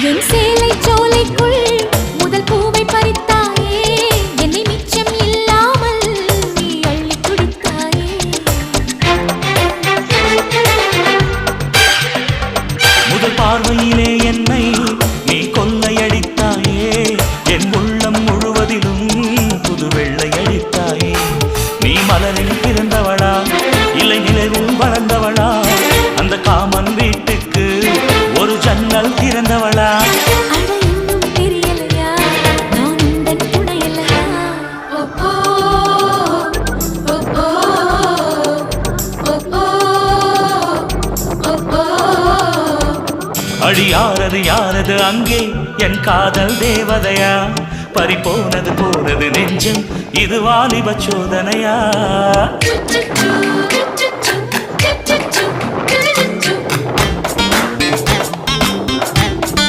என் சேலை சோலைக்குள் முதல் பூவை பறித்தாயே, என்னை மிச்சம் இல்லாமல் நீ அள்ளி குடித்தாயே. முதல் பார்வையிலே என்னை நீ கொள்ளையடித்தாயே, என் உள்ளம் முழுவதிலும் புது வெள்ளையடித்தாயே. நீ மலரில் பிறந்தவளா இல்லை நிலவில் வளர்ந்தவளா, அந்த காமன் வீட்டுக்கு ஒரு ஜன்னல் திறந்தவளா. அட இன்னும் தெரியலையா நான் உந்தன் துணையல்லையா. ஓ ஓ ஓ ஓ ஓ. அடி யாரது யாரது அங்கே என் காதல் தேவதையா, பறிபோனது போனது நெஞ்சம் இது வாலிப சோதனையா.